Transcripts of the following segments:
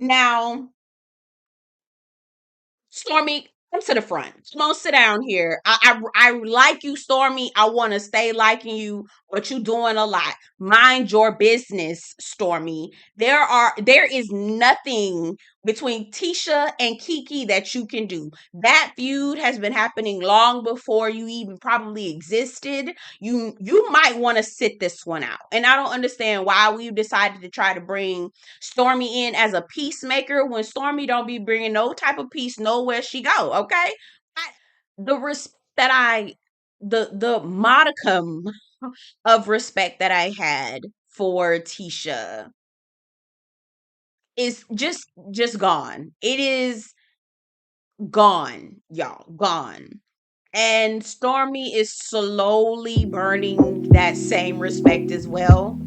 Now, Stormi, come to the front. Come on, sit down here. I like you, Stormi. I want to stay liking you, but you doing a lot. Mind your business, Stormi. There is nothing between Tisha and Kiki that you can do. That feud has been happening long before you even probably existed. You might want to sit this one out. And I don't understand why we decided to try to bring Stormi in as a peacemaker when Stormi don't be bringing no type of peace nowhere she go. Okay, the respect that the modicum of respect that I had for Tisha is just gone. It is gone, y'all, gone. And Stormi is slowly burning that same respect as well.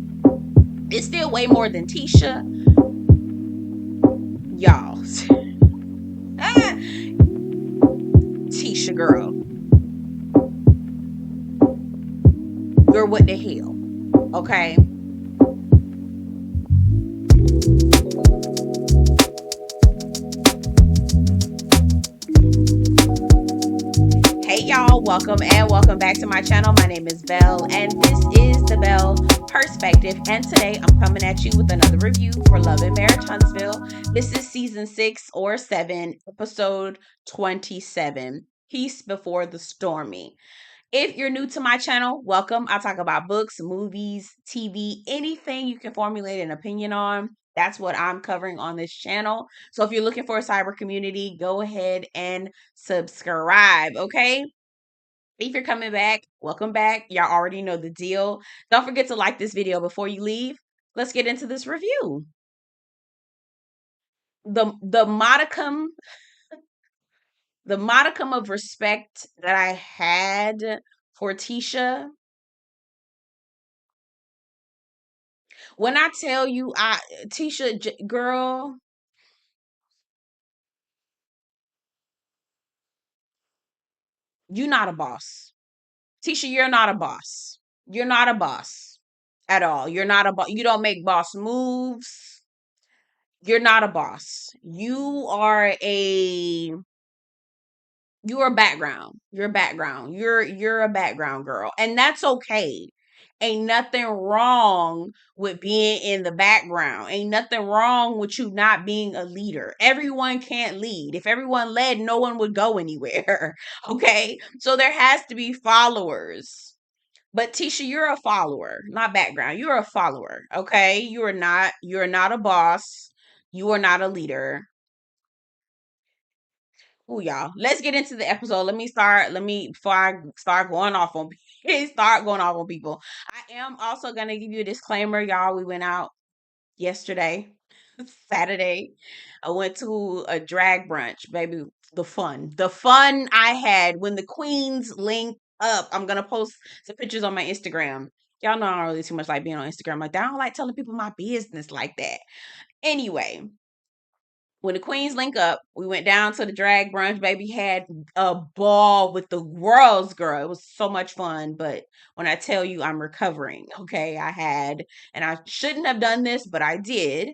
It's still way more than Tisha, y'all. Tisha girl, you're what the hell, okay? Hey y'all, welcome back to my channel. My name is Belle and this is the Belle Perspective, and today I'm coming at you with another review for Love and Marriage Huntsville. This is season 6 or 7, episode 27, Peace Before the Stormy. If you're new to my channel, welcome. I talk about books, movies, TV, anything you can formulate an opinion on. That's what I'm covering on this channel. So if you're looking for a cyber community, go ahead and subscribe, okay? If you're coming back, welcome back. Y'all already know the deal. Don't forget to like this video before you leave. Let's get into this review. The modicum of respect that I had for Tisha. When I tell you, Tisha, girl, you're not a boss. Tisha, you're not a boss. You're not a boss at all. You're not a boss. You don't make boss moves. You're not a boss. You're a background. You're a background. You're a background girl. And that's okay. Ain't nothing wrong with being in the background. Ain't nothing wrong with you not being a leader. Everyone can't lead. If everyone led, no one would go anywhere. Okay? So there has to be followers. But Tisha, you're a follower, not background. You're a follower. Okay? You're not a boss. You are not a leader. Oh, y'all. Let's get into the episode. Before I start going off on people. I am also gonna give you a disclaimer, y'all. We went out yesterday, Saturday. I went to a drag brunch, baby. The fun I had when the queens linked up. I'm gonna post some pictures on my Instagram. Y'all know I don't really too much like being on Instagram like that. I don't like telling people my business like that. Anyway, when the queens link up, we went down to the drag brunch. Baby had a ball with the world's girl. It was so much fun. But when I tell you I'm recovering, okay, and I shouldn't have done this, but I did.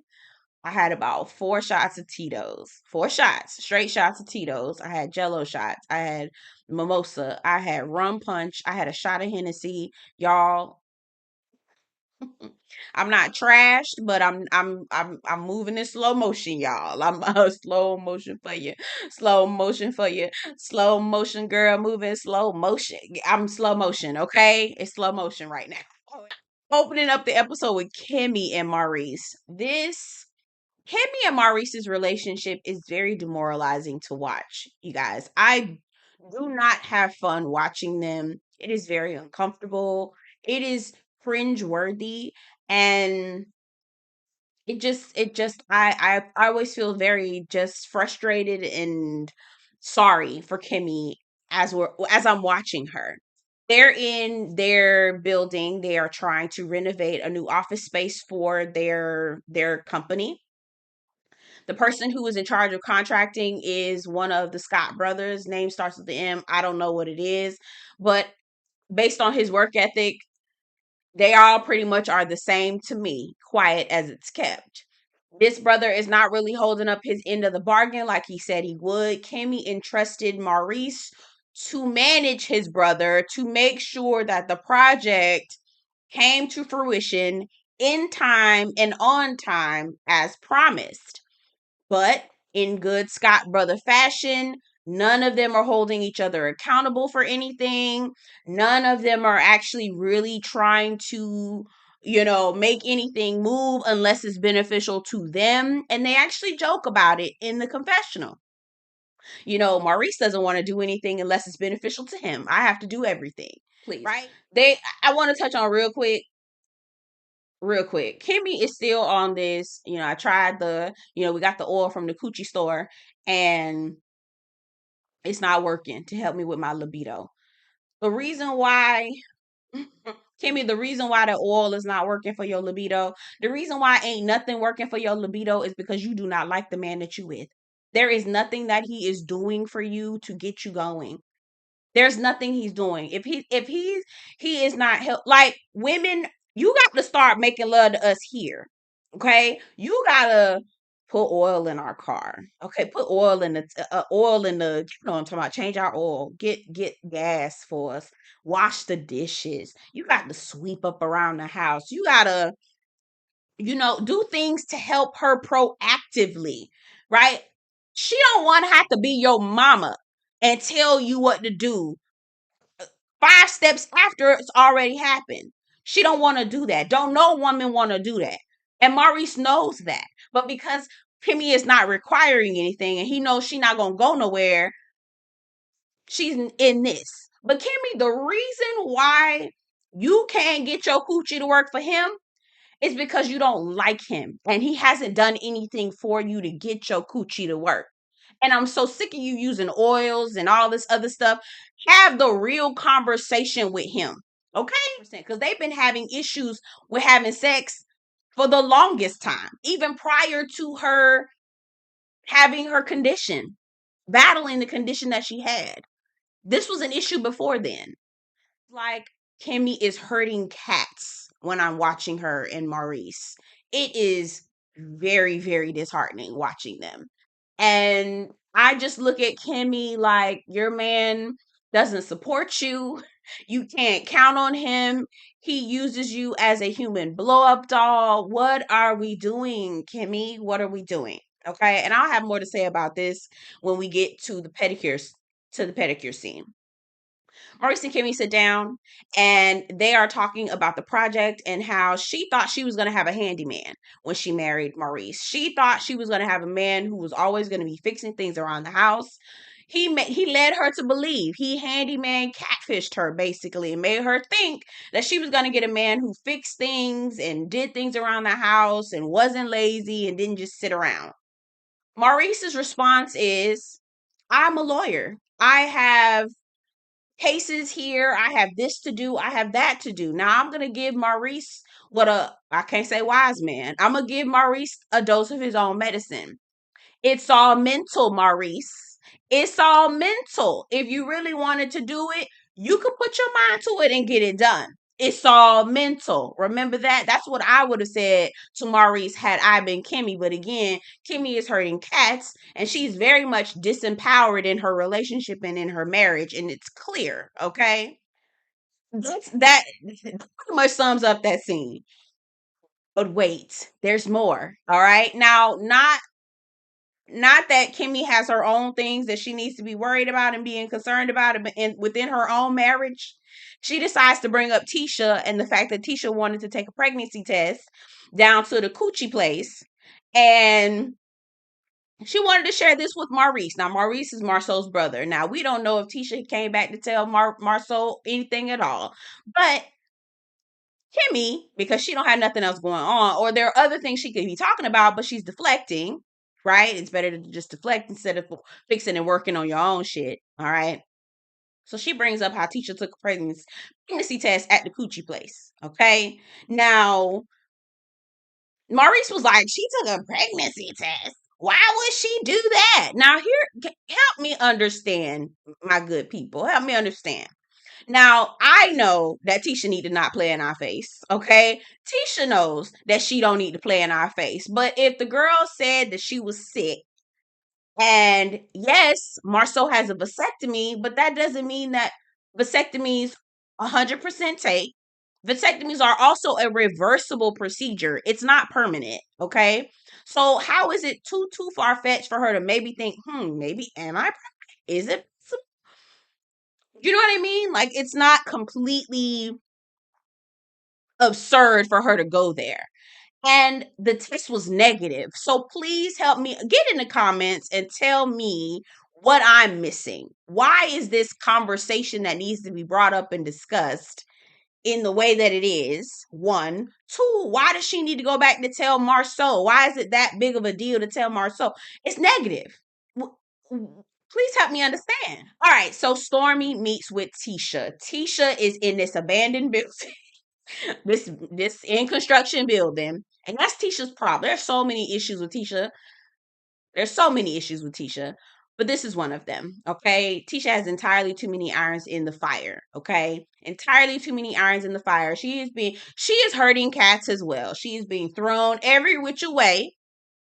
I had about 4 shots of Tito's. 4 shots, straight shots of Tito's. I had Jello shots. I had mimosa. I had rum punch. I had a shot of Hennessy. Y'all, I'm not trashed, but I'm moving in slow motion, y'all. I'm slow motion for you. Slow motion for you. Slow motion girl moving slow motion. I'm slow motion, okay? It's slow motion right now. Opening up the episode with Kimmi and Maurice. This Kimmi and Maurice's relationship is very demoralizing to watch, you guys. I do not have fun watching them. It is very uncomfortable. It is cringe worthy, and I always feel very just frustrated and sorry for Kimmi as I'm watching her. They're in their building. They are trying to renovate a new office space for their company. The person who is in charge of contracting is one of the Scott brothers. Name starts with the M. I don't know what it is, but based on his work ethic, they all pretty much are the same to me, quiet as it's kept. This brother is not really holding up his end of the bargain like he said he would. Kimmi entrusted Maurice to manage his brother to make sure that the project came to fruition in time and on time as promised. But in good Scott brother fashion, none of them are holding each other accountable for anything. None of them are actually really trying to, make anything move unless it's beneficial to them. And they actually joke about it in the confessional. Maurice doesn't want to do anything unless it's beneficial to him. I have to do everything. Please. Right? I want to touch on real quick. Kimmi is still on this. I tried we got the oil from the coochie store and it's not working to help me with my libido. The reason why, Kimmi, the reason why the oil is not working for your libido, the reason why ain't nothing working for your libido is because you do not like the man that you with. There is nothing that he is doing for you to get you going. There's nothing he's doing. He is not help, like women, you got to start making love to us here. Okay? You got to put oil in our car. Okay? Put oil in the I'm talking about, change our oil. Get gas for us. Wash the dishes. You got to sweep up around the house. You got to do things to help her proactively, right? She don't want to have to be your mama and tell you what to do 5 steps after it's already happened. She don't want to do that. Don't no woman want to do that. And Maurice knows that. But because Kimmi is not requiring anything and he knows she's not going to go nowhere, she's in this. But Kimmi, the reason why you can't get your coochie to work for him is because you don't like him. And he hasn't done anything for you to get your coochie to work. And I'm so sick of you using oils and all this other stuff. Have the real conversation with him. Okay? Because they've been having issues with having sex for the longest time, even prior to her having her condition, battling the condition that she had. This was an issue before then. Like, Kimmi is hurting cats when I'm watching her and Maurice. It is very, very disheartening watching them. And I just look at Kimmi like, your man doesn't support you. You can't count on him. He uses you as a human blow up doll. What are we doing, Kimmi? What are we doing? Okay. And I'll have more to say about this when we get to the pedicure scene. Maurice and Kimmi sit down and they are talking about the project and how she thought she was going to have a handyman when she married Maurice. She thought she was going to have a man who was always going to be fixing things around the house. He led her to believe, he handyman catfished her basically and made her think that she was going to get a man who fixed things and did things around the house and wasn't lazy and didn't just sit around. Maurice's response is, I'm a lawyer. I have cases here. I have this to do. I have that to do. Now I'm going to give Maurice I can't say wise man. I'm going to give Maurice a dose of his own medicine. It's all mental, Maurice. It's all mental. If you really wanted to do it, you could put your mind to it and get it done. It's all mental. Remember that? That's what I would have said to Maurice had I been Kimmi. But again, Kimmi is hurting cats and she's very much disempowered in her relationship and in her marriage. And it's clear. Okay. That pretty much sums up that scene. But wait, there's more. All right. Now, not that Kimmi has her own things that she needs to be worried about and being concerned about within her own marriage. She decides to bring up Tisha and the fact that Tisha wanted to take a pregnancy test down to the coochie place. And she wanted to share this with Maurice. Now, Maurice is Marceau's brother. Now, we don't know if Tisha came back to tell Marceau anything at all. But Kimmi, because she don't have nothing else going on, or there are other things she could be talking about, but she's deflecting, right? It's better to just deflect instead of fixing and working on your own shit. All right. So she brings up how Tisha took a pregnancy test at the coochie place. Okay. Now, Maurice was like, she took a pregnancy test. Why would she do that? Now, here, help me understand, my good people. Help me understand. Now, I know that Tisha need to not play in our face, okay? Tisha knows that she don't need to play in our face. But if the girl said that she was sick, and yes, Marceau has a vasectomy, but that doesn't mean that vasectomies 100% take. Vasectomies are also a reversible procedure. It's not permanent, okay? So how is it too far-fetched for her to maybe think, maybe am I pregnant? Is it? You know what I mean? Like, it's not completely absurd for her to go there. And the test was negative. So please help me, get in the comments and tell me what I'm missing. Why is this conversation that needs to be brought up and discussed in the way that it is? One. Two, why does she need to go back to tell Marceau? Why is it that big of a deal to tell Marceau? It's negative. Please help me understand. All right, so Stormi meets with Tisha. Tisha is in this abandoned building, this in construction building, and that's Tisha's problem. There's so many issues with Tisha. There's so many issues with Tisha, but this is one of them. Okay, Tisha has entirely too many irons in the fire. Okay, entirely too many irons in the fire. She is hurting cats as well. She is being thrown every which way,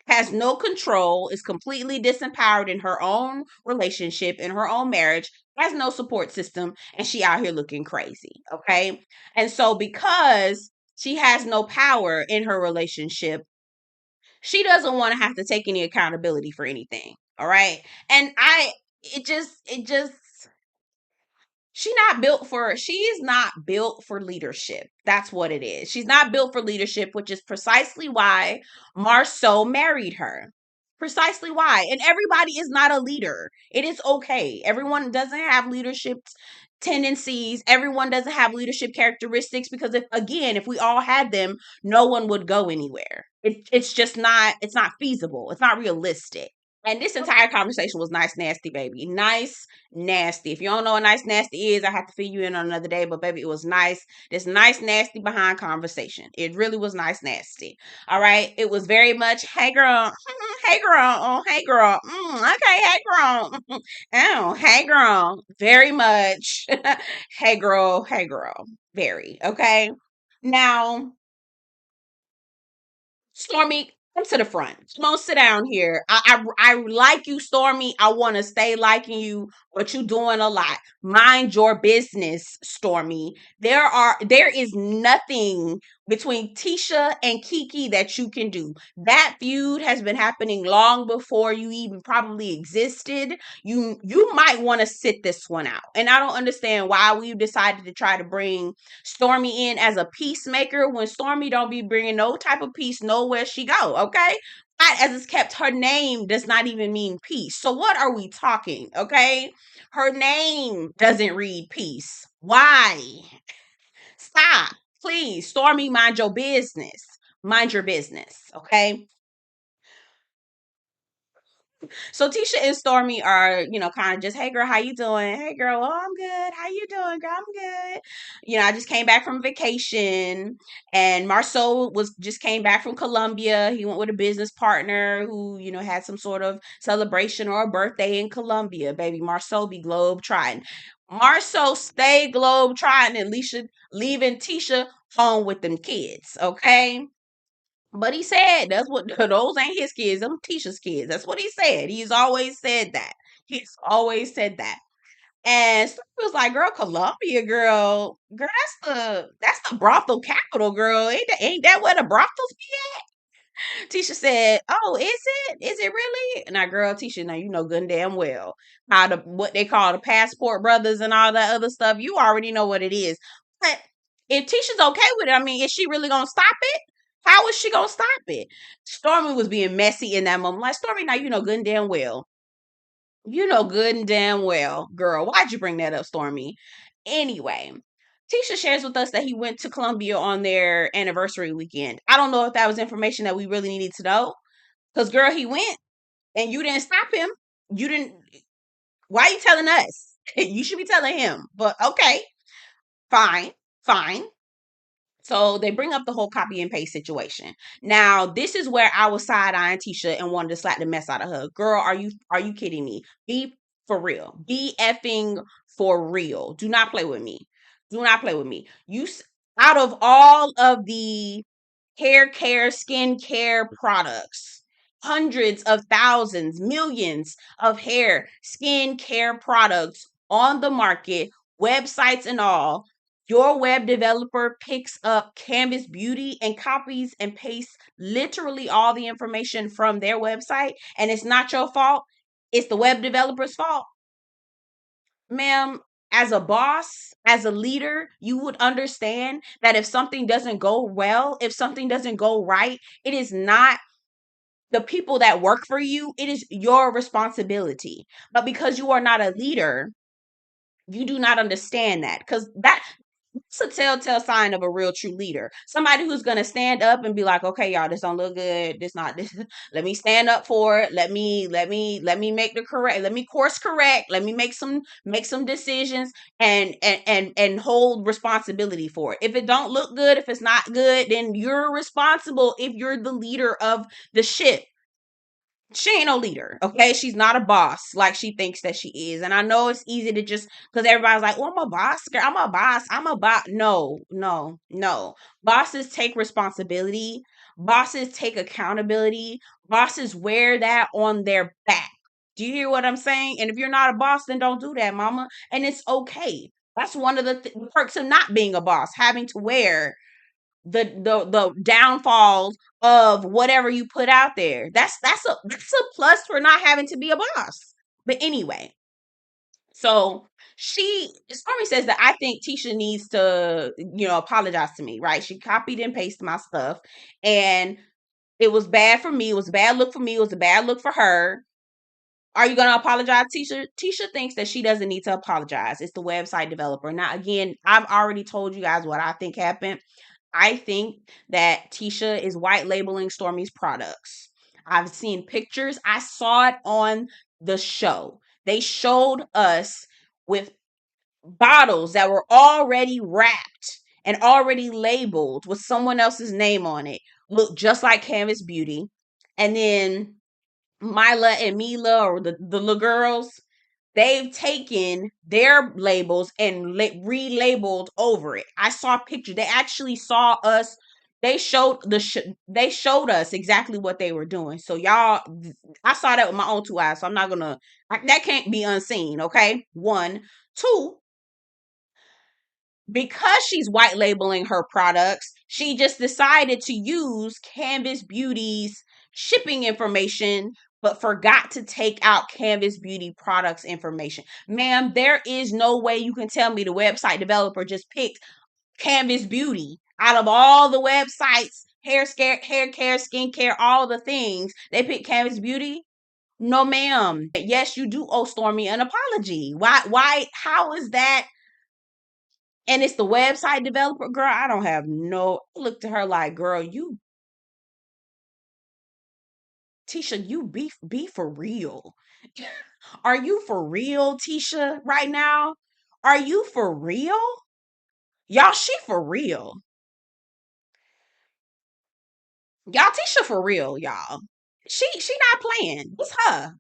has no control, is completely disempowered in her own relationship, in her own marriage, has no support system, and she out here looking crazy. Okay. And so because she has no power in her relationship, she doesn't want to have to take any accountability for anything. All right. And it just she is not built for leadership. That's what it is. She's not built for leadership, which is precisely why Marceau married her. Precisely why. And everybody is not a leader. It is okay. Everyone doesn't have leadership tendencies. Everyone doesn't have leadership characteristics, because if we all had them, no one would go anywhere. It's just not, it's not feasible. It's not realistic. And this entire conversation was nice, nasty, baby. Nice, nasty. If you don't know what nice, nasty is, I have to fill you in on another day. But baby, it was nice. This nice, nasty behind conversation. It really was nice, nasty. All right. It was very much, hey girl, hey girl, oh hey girl, okay, hey girl, oh hey girl, very much, hey girl, very okay. Now, Stormi, come to the front. Come on, sit down here. I like you, Stormi. I want to stay liking you, but you doing a lot. Mind your business, Stormi. There is nothing between Tisha and Kiki that you can do. That feud has been happening long before you even probably existed. You might want to sit this one out. And I don't understand why we decided to try to bring Stormi in as a peacemaker when Stormi don't be bringing no type of peace nowhere she go, okay? As it's kept, her name does not even mean peace. So what are we talking, okay? Her name doesn't read peace. Why? Stop. Please, Stormi, mind your business. Mind your business, okay? So Tisha and Stormi are, kind of just, hey girl, how you doing? Hey girl, oh, I'm good. How you doing, girl? I'm good. I just came back from vacation, and Marceau just came back from Colombia. He went with a business partner who, had some sort of celebration or a birthday in Colombia. Baby, Marceau be globe trotting. Marceau stay globe trotting, and leaving Tisha home with them kids. Okay. But he said that's what those ain't his kids, them Tisha's kids. That's what he said. He's always said that. He's always said that. And so he was like, girl, Columbia, girl, that's the brothel capital, girl. Ain't that where the brothels be? Tisha said, oh, is it? Is it really? Now, girl, Tisha, now you know good and damn well how what they call the passport brothers and all that other stuff. You already know what it is. But if Tisha's okay with it, I mean, is she really gonna stop it? How is she gonna stop it? Stormi was being messy in that moment. Like, Stormi, now you know good and damn well. You know good and damn well, girl. Why'd you bring that up, Stormi? Anyway, Tisha shares with us that he went to Colombia on their anniversary weekend. I don't know if that was information that we really needed to know. Because, girl, he went and you didn't stop him. You didn't. Why are you telling us? You should be telling him. But okay, fine, fine. So they bring up the whole copy and paste situation. Now, this is where I was side eyeing Tisha and wanted to slap the mess out of her. Girl, are you kidding me? Be for real. Be effing for real. Do not play with me. Do not play with me. Out of all of the hair care, skin care products, hundreds of thousands, millions of hair, skin care products on the market, websites and all, your web developer picks up Canvas Beauty and copies and pastes literally all the information from their website, and it's not your fault. It's the web developer's fault. Ma'am, as a boss, as a leader, you would understand that if something doesn't go well, if something doesn't go right, it is not the people that work for you, it is your responsibility. But because you are not a leader, you do not understand that, because that's a telltale sign of a real true leader. Somebody who's gonna stand up and be like, okay, y'all, this don't look good. This not this. Let me stand up for it. Let me make the correct. Let me course correct. Let me make some decisions and hold responsibility for it. If it don't look good, if it's not good, then you're responsible. If you're the leader of the ship, she ain't no leader, okay? She's not a boss like she thinks that she is. And I know it's easy to just, because everybody's like, well, I'm a boss, girl. I'm a boss. I'm a boss. No, no, no. Bosses take responsibility. Bosses take accountability. Bosses wear that on their back. Do you hear what I'm saying? And if you're not a boss, then don't do that, mama. And it's okay. That's one of the perks of not being a boss, having to wear the downfalls of whatever you put out there. That's a plus for not having to be a boss. But anyway, so Stormi says that I think Tisha needs to, apologize to me, right? She copied and pasted my stuff, and it was bad for me. It was a bad look for me. It was a bad look for her. Are you gonna apologize, Tisha? Tisha thinks that she doesn't need to apologize. It's the website developer. Now, again, I've already told you guys what I think happened. I think that Tisha is white labeling Stormi's products. I've seen pictures. I saw it on the show. They showed us with bottles that were already wrapped and already labeled with someone else's name on it. Look just like Canvas Beauty. And then Mila and Mila, or the little girls, they've taken their labels and relabeled over it. I saw pictures. They actually saw us. They showed they showed us exactly what they were doing. So y'all, I saw that with my own two eyes. So I'm not gonna. That can't be unseen. Okay, one, two. Because she's white labeling her products, she just decided to use Canvas Beauty's shipping information, but forgot to take out Canvas Beauty products information. Ma'am, there is no way you can tell me the website developer just picked Canvas Beauty out of all the websites, hair care, skincare, all the things. They picked Canvas Beauty. No, ma'am. Yes, you do owe Stormi an apology. Why, how is that? And it's the website developer, girl. I don't have no. I looked at her like, girl, Tisha, you be for real. Are you for real, Tisha, right now? Are you for real? Y'all, she for real. Y'all, Tisha for real, y'all. She not playing. It's her.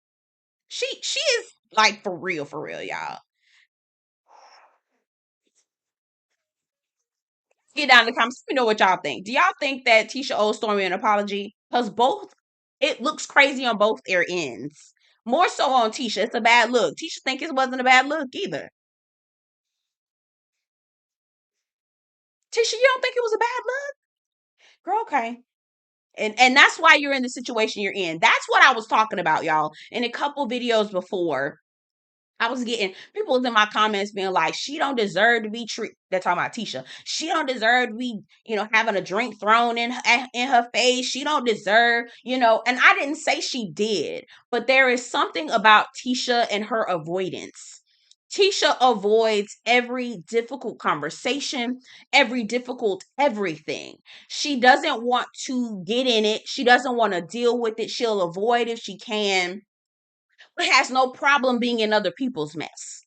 She is like for real, y'all. Get down in the comments. Let me know what y'all think. Do y'all think that Tisha owes Stormi an apology? Because both, it looks crazy on both their ends. More so on Tisha. It's a bad look. Tisha think it wasn't a bad look either. Tisha, you don't think it was a bad look? Girl, okay. And that's why you're in the situation you're in. That's what I was talking about, y'all. In a couple videos before, I was getting people in my comments being like, she don't deserve to be treated. They're talking about Tisha. She don't deserve to be, having a drink thrown in her face. She don't deserve, and I didn't say she did, but there is something about Tisha and her avoidance. Tisha avoids every difficult conversation, every difficult everything. She doesn't want to get in it. She doesn't want to deal with it. She'll avoid if she can, but has no problem being in other people's mess.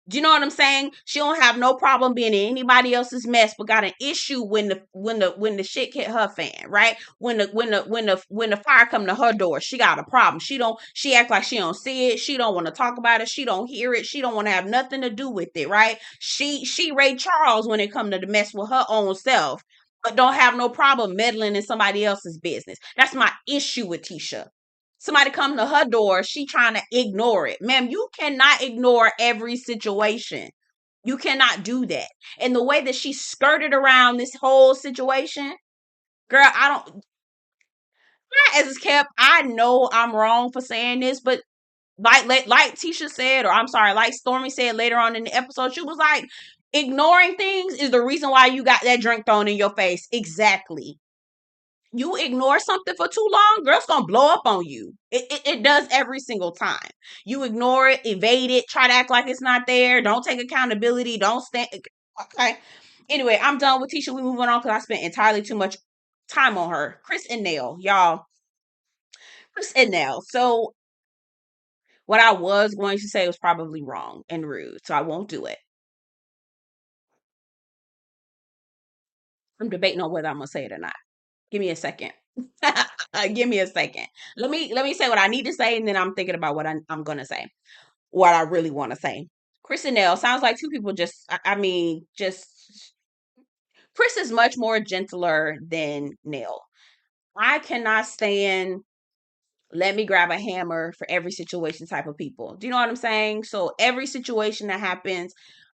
Do you know what I'm saying? She don't have no problem being in anybody else's mess, but got an issue when the shit hit her fan, right? When the fire come to her door, she got a problem. She act like she don't see it. She don't want to talk about it. She don't hear it. She don't want to have nothing to do with it, right? She Ray Charles when it come to the mess with her own self, but don't have no problem meddling in somebody else's business. That's my issue with Tisha. Somebody come to her door, she trying to ignore it. Ma'am, you cannot ignore every situation. You cannot do that. And the way that she skirted around this whole situation, girl, I don't, as it's kept, I know I'm wrong for saying this, but like Tisha said, or I'm sorry, like Stormi said later on in the episode, she was like, ignoring things is the reason why you got that drink thrown in your face. Exactly. You ignore something for too long, girl, it's gonna blow up on you. It does every single time. You ignore it, evade it, try to act like it's not there, don't take accountability, don't stand. Okay. Anyway, I'm done with Tisha. We moving on because I spent entirely too much time on her. Chris and Nell, y'all. Chris and Nell. So what I was going to say was probably wrong and rude, so I won't do it. I'm debating on whether I'm gonna say it or not. Give me a second. Give me a second. Let me say what I need to say, and then I'm thinking about what I'm gonna say. What I really want to say. Chris and Nell sounds like two people just. I mean, just Chris is much more gentler than Nell. I cannot stand let me grab a hammer for every situation type of people. Do you know what I'm saying? So every situation that happens,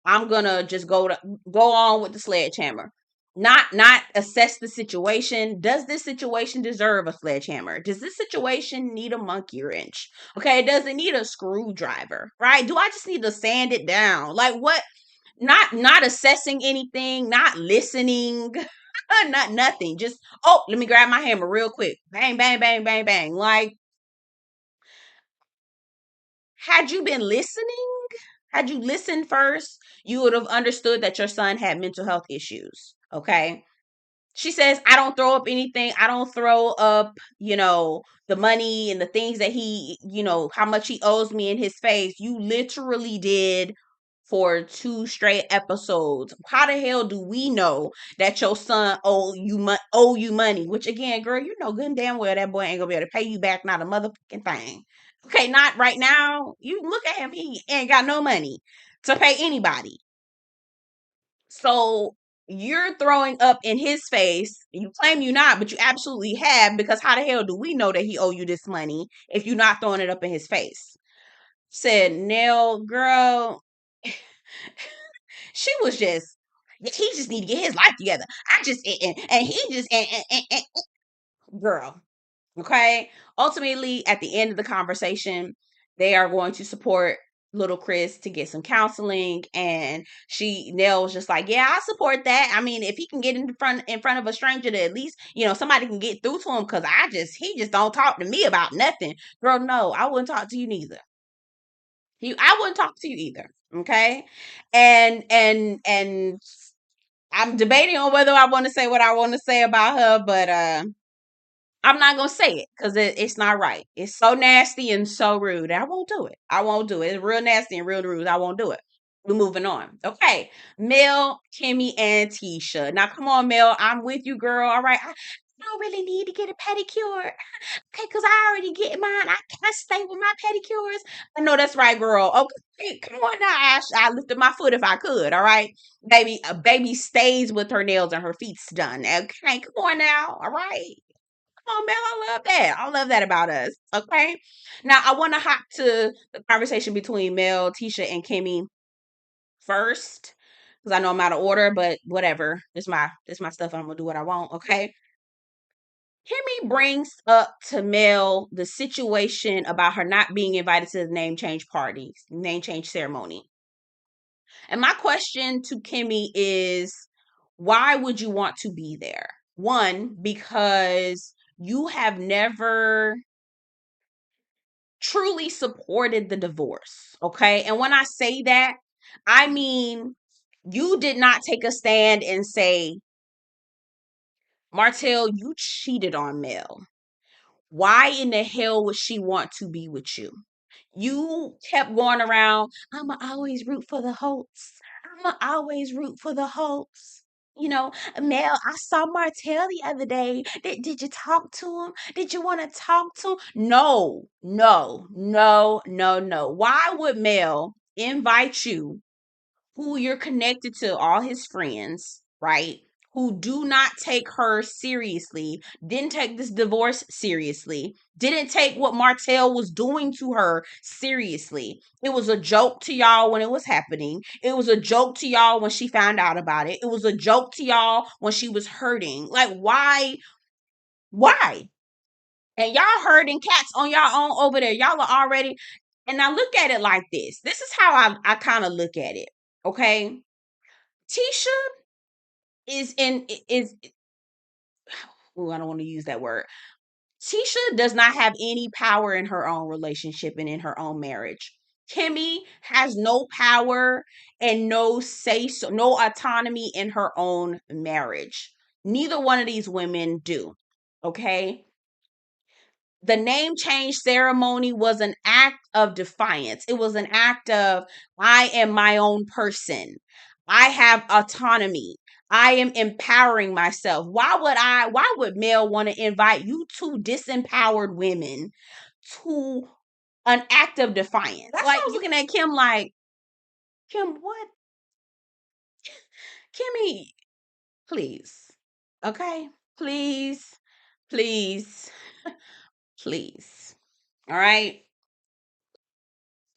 I'm gonna just go on with the sledgehammer. Not assess the situation. Does this situation deserve a sledgehammer? Does this situation need a monkey wrench? Okay, does it need a screwdriver? Right? Do I just need to sand it down? Like what? Not assessing anything, not listening, not nothing. Just let me grab my hammer real quick. Bang, bang, bang, bang, bang. Like had you been listening, had you listened first, you would have understood that your son had mental health issues. Okay. She says, I don't throw up anything. I don't throw up, the money and the things that how much he owes me in his face. You literally did for 2 straight episodes. How the hell do we know that your son owe you money? Which again, girl, you know good and damn well that boy ain't gonna be able to pay you back not a motherfucking thing. Okay, not right now. You look at him, he ain't got no money to pay anybody. So you're throwing up in his face. You claim you not, but you absolutely have, because how the hell do we know that he owe you this money if you're not throwing it up in his face? Said Nell, girl, she was just he just need to get his life together. I just and he just girl. Okay. Ultimately, at the end of the conversation, they are going to support little Chris to get some counseling. And Nell was just like, yeah, I support that. I mean, if he can get in front of a stranger to at least, somebody can get through to him, because he just don't talk to me about nothing. Girl, no, I wouldn't talk to you neither. I wouldn't talk to you either. Okay. And I'm debating on whether I want to say what I want to say about her, but I'm not gonna say it because it's not right. It's so nasty and so rude. I won't do it. I won't do it. It's real nasty and real rude. I won't do it. We're moving on. Okay. Mel, Kimmi, and Tisha. Now come on, Mel. I'm with you, girl. All right. I don't really need to get a pedicure. Okay, because I already get mine. I stay with my pedicures. I know that's right, girl. Okay, come on now, Ash. I lifted my foot if I could. All right. Baby, a baby stays with her nails and her feet's done. Okay, come on now. All right. Oh man, I love that. I love that about us. Okay. Now I want to hop to the conversation between Mel, Tisha, and Kimmi first. Because I know I'm out of order, but whatever. This my stuff. I'm gonna do what I want. Okay. Kimmi brings up to Mel the situation about her not being invited to the name change ceremony. And my question to Kimmi is, why would you want to be there? One, because you have never truly supported the divorce. Okay. And when I say that, I mean, you did not take a stand and say, Martell, you cheated on Mel. Why in the hell would she want to be with you? You kept going around, I'ma always root for the Holtz. I'ma always root for the Holtz. You know, Mel, I saw Martell the other day. Did you talk to him? Did you want to talk to him? No, no, no, no, no. Why would Mel invite you, who you're connected to, all his friends, right? Who do not take her seriously, didn't take this divorce seriously, didn't take what Martell was doing to her seriously. It was a joke to y'all when it was happening. It was a joke to y'all when she found out about it. It was a joke to y'all when she was hurting. Like, why? Why? And y'all hurting cats on y'all own over there. Y'all are already, and I look at it like this. This is how I kind of look at it. Okay. Tisha is oh, I don't want to use that word. Tisha does not have any power in her own relationship and in her own marriage. Kimmi has no power and no say so, no autonomy in her own marriage. Neither one of these women do. Okay? The name change ceremony was an act of defiance. It was an act of, I am my own person. I have autonomy. I am empowering myself. Why would Mel want to invite you two disempowered women to an act of defiance? That's like, I was looking at Kim like, Kim, what? Kimmi, please. Okay? Please, please, please. All right?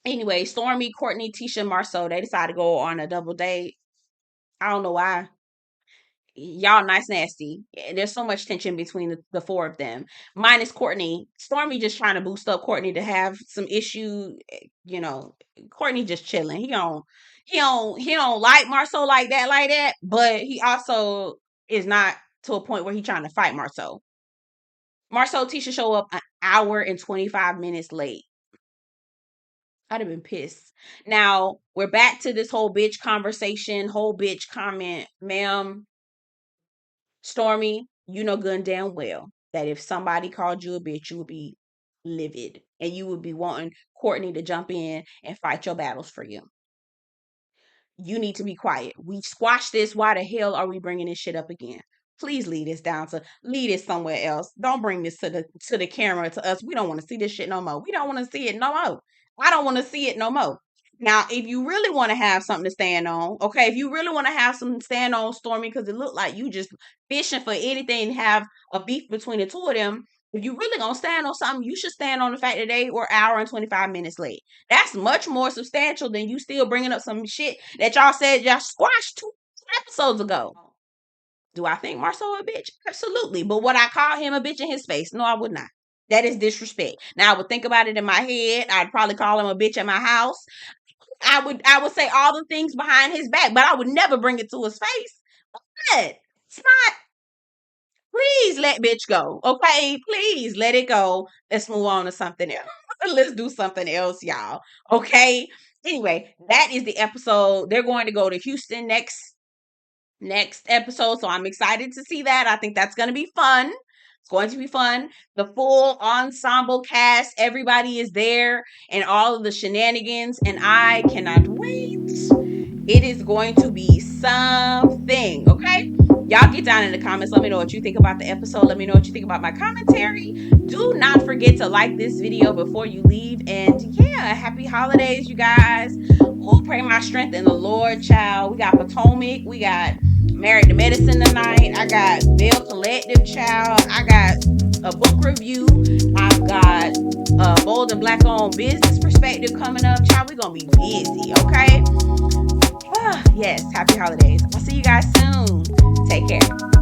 Anyway, Stormi, Courtney, Tisha, Marceau, they decided to go on a double date. I don't know why. Y'all nice nasty. There's so much tension between the four of them. Minus Courtney. Stormi just trying to boost up Courtney to have some issue. You know, Courtney just chilling. He don't like Marceau like that. But he also is not to a point where he trying to fight Marceau. Marceau, Tisha show up an hour and 25 minutes late. I'd have been pissed. Now we're back to this whole bitch conversation, whole bitch comment. Ma'am, Stormi, you know good and damn well that if somebody called you a bitch, you would be livid and you would be wanting Courtney to jump in and fight your battles for you. You need to be quiet. We squashed this. Why the hell are we bringing this shit up again? Please lead this somewhere else. Don't bring this to the camera to us. We don't want to see this shit no more. We don't want to see it no more. I don't want to see it no more. Now, if you really want to have something to stand on, okay, if you really want to have something to stand on, Stormi, because it looked like you just fishing for anything to have a beef between the two of them. If you really gonna stand on something, you should stand on the fact that they were hour and 25 minutes late. That's much more substantial than you still bringing up some shit that y'all said y'all squashed 2 episodes ago. Do I think Marceau a bitch? Absolutely. But would I call him a bitch in his face? No, I would not. That is disrespect. Now I would think about it in my head. I'd probably call him a bitch at my house. I would say all the things behind his back, but I would never bring it to his face. But it's not. Please let bitch go. Okay? Please let it go. Let's move on to something else. Let's do something else, y'all. Okay? Anyway, that is the episode. They're going to go to Houston next episode. So I'm excited to see that. I think that's going to be fun. It's going to be fun. The full ensemble cast, everybody is there and all of the shenanigans, and I cannot wait. It is going to be something, okay? Y'all get down in the comments. Let me know what you think about the episode. Let me know what you think about my commentary. Do not forget to like this video before you leave. And yeah, happy holidays, you guys. Oh, pray my strength in the Lord, child. We got Potomac. We got Married to Medicine tonight. I got Veil Collective, child. I got a book review. I've got a Bold and Black owned business perspective coming up, child. We're going to be busy, okay? Yes, happy holidays. I'll see you guys soon. Take care.